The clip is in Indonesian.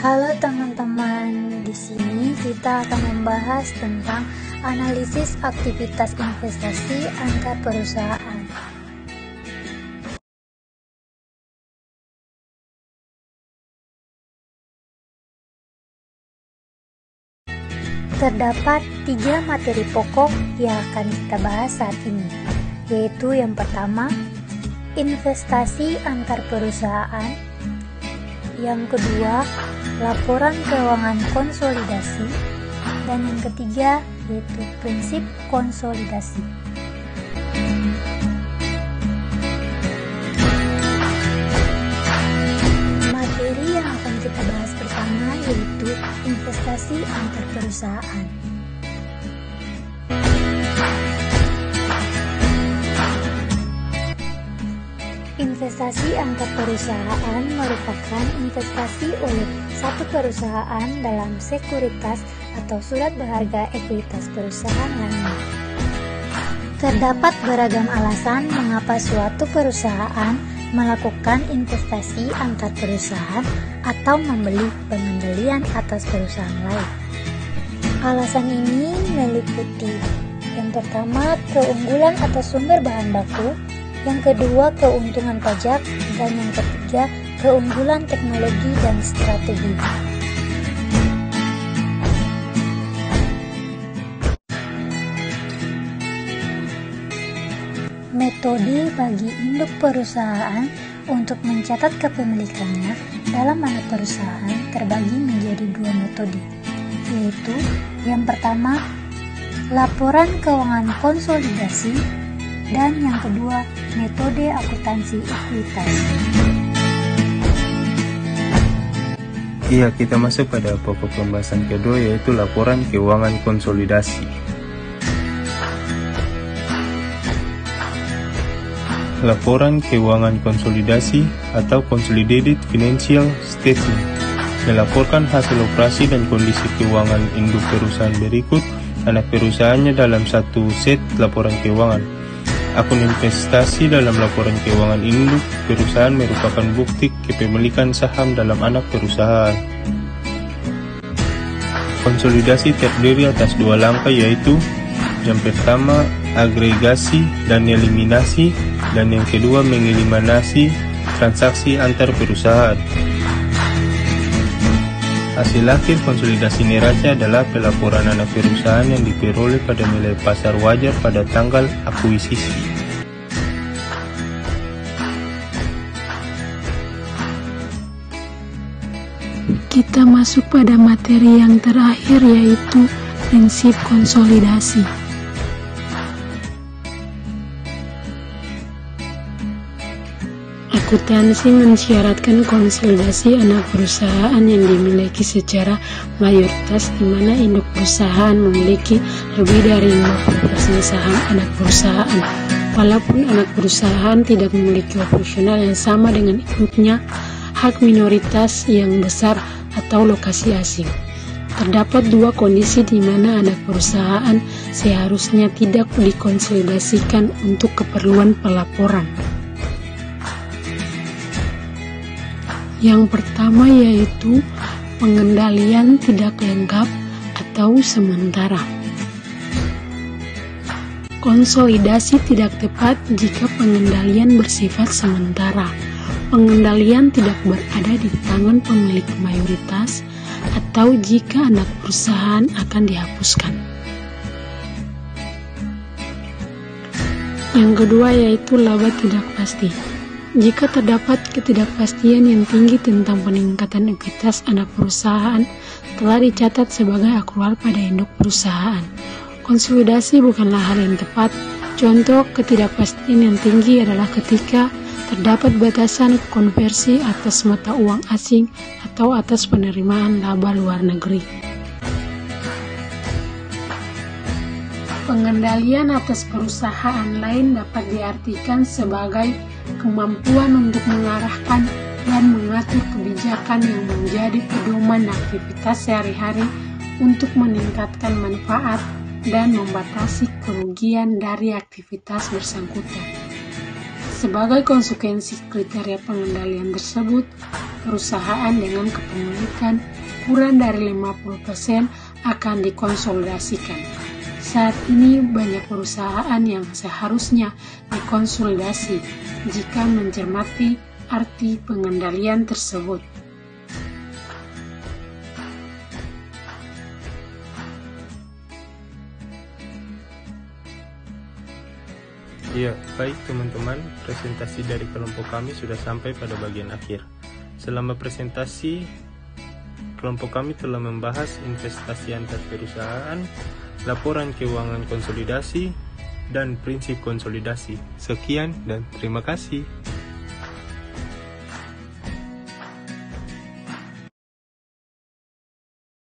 Halo teman-teman, di sini kita akan membahas tentang analisis aktivitas investasi antar perusahaan. Terdapat 3 materi pokok yang akan kita bahas saat ini, yaitu yang pertama, investasi antar perusahaan, yang kedua, laporan keuangan konsolidasi, dan yang ketiga yaitu prinsip konsolidasi. Materi yang akan kita bahas pertama yaitu investasi antar perusahaan. Investasi antar perusahaan merupakan investasi oleh satu perusahaan dalam sekuritas atau surat berharga ekuitas perusahaan lainnya. Terdapat beragam alasan mengapa suatu perusahaan melakukan investasi antar perusahaan atau membeli pengendalian atas perusahaan lain. Alasan ini meliputi yang pertama, keunggulan atas sumber bahan baku, yang kedua, keuntungan pajak, dan yang ketiga, keunggulan teknologi dan strategi. Metode bagi induk perusahaan untuk mencatat kepemilikannya dalam anak perusahaan terbagi menjadi 2 metode, yaitu yang pertama, laporan keuangan konsolidasi, dan yang kedua, metode akuntansi ekuitas. Iya, kita masuk pada pokok pembahasan kedua, yaitu laporan keuangan konsolidasi. Laporan keuangan konsolidasi atau Consolidated Financial Statement melaporkan hasil operasi dan kondisi keuangan induk perusahaan berikut anak perusahaannya dalam satu set laporan keuangan. Akun investasi dalam laporan keuangan induk perusahaan merupakan bukti kepemilikan saham dalam anak perusahaan. Konsolidasi terdiri atas 2 langkah, yaitu yang pertama agregasi dan eliminasi, dan yang kedua mengeliminasi transaksi antar perusahaan. Hasil akhir konsolidasi neraca adalah pelaporan anak perusahaan yang diperoleh pada nilai pasar wajar pada tanggal akuisisi. Kita masuk pada materi yang terakhir, yaitu prinsip konsolidasi. Akuntansi mensyaratkan konsolidasi anak perusahaan yang dimiliki secara mayoritas, di mana induk perusahaan memiliki lebih dari 50% saham anak perusahaan. Walaupun anak perusahaan tidak memiliki operasional yang sama dengan induknya, hak minoritas yang besar atau lokasi asing. Terdapat 2 kondisi di mana anak perusahaan seharusnya tidak dikonsolidasikan untuk keperluan pelaporan. Yang pertama yaitu pengendalian tidak lengkap atau sementara. Konsolidasi tidak tepat jika pengendalian bersifat sementara. Pengendalian tidak berada di tangan pemilik mayoritas atau jika anak perusahaan akan dihapuskan. Yang kedua yaitu laba tidak pasti. Jika terdapat ketidakpastian yang tinggi tentang peningkatan ekuitas anak perusahaan telah dicatat sebagai akrual pada induk perusahaan, konsolidasi bukanlah hal yang tepat. Contoh ketidakpastian yang tinggi adalah ketika terdapat batasan konversi atas mata uang asing atau atas penerimaan laba luar negeri. Pengendalian atas perusahaan lain dapat diartikan sebagai kemampuan untuk mengarahkan dan mengatur kebijakan yang menjadi pedoman aktivitas sehari-hari untuk meningkatkan manfaat dan membatasi kerugian dari aktivitas bersangkutan. Sebagai konsekuensi kriteria pengendalian tersebut, perusahaan dengan kepemilikan kurang dari 50% akan dikonsolidasikan. Saat ini banyak perusahaan yang seharusnya dikonsolidasi jika mencermati arti pengendalian tersebut. Ya, baik teman-teman, presentasi dari kelompok kami sudah sampai pada bagian akhir. Selama presentasi, kelompok kami telah membahas investasi antar perusahaan, laporan keuangan konsolidasi, dan prinsip konsolidasi. Sekian dan terima kasih.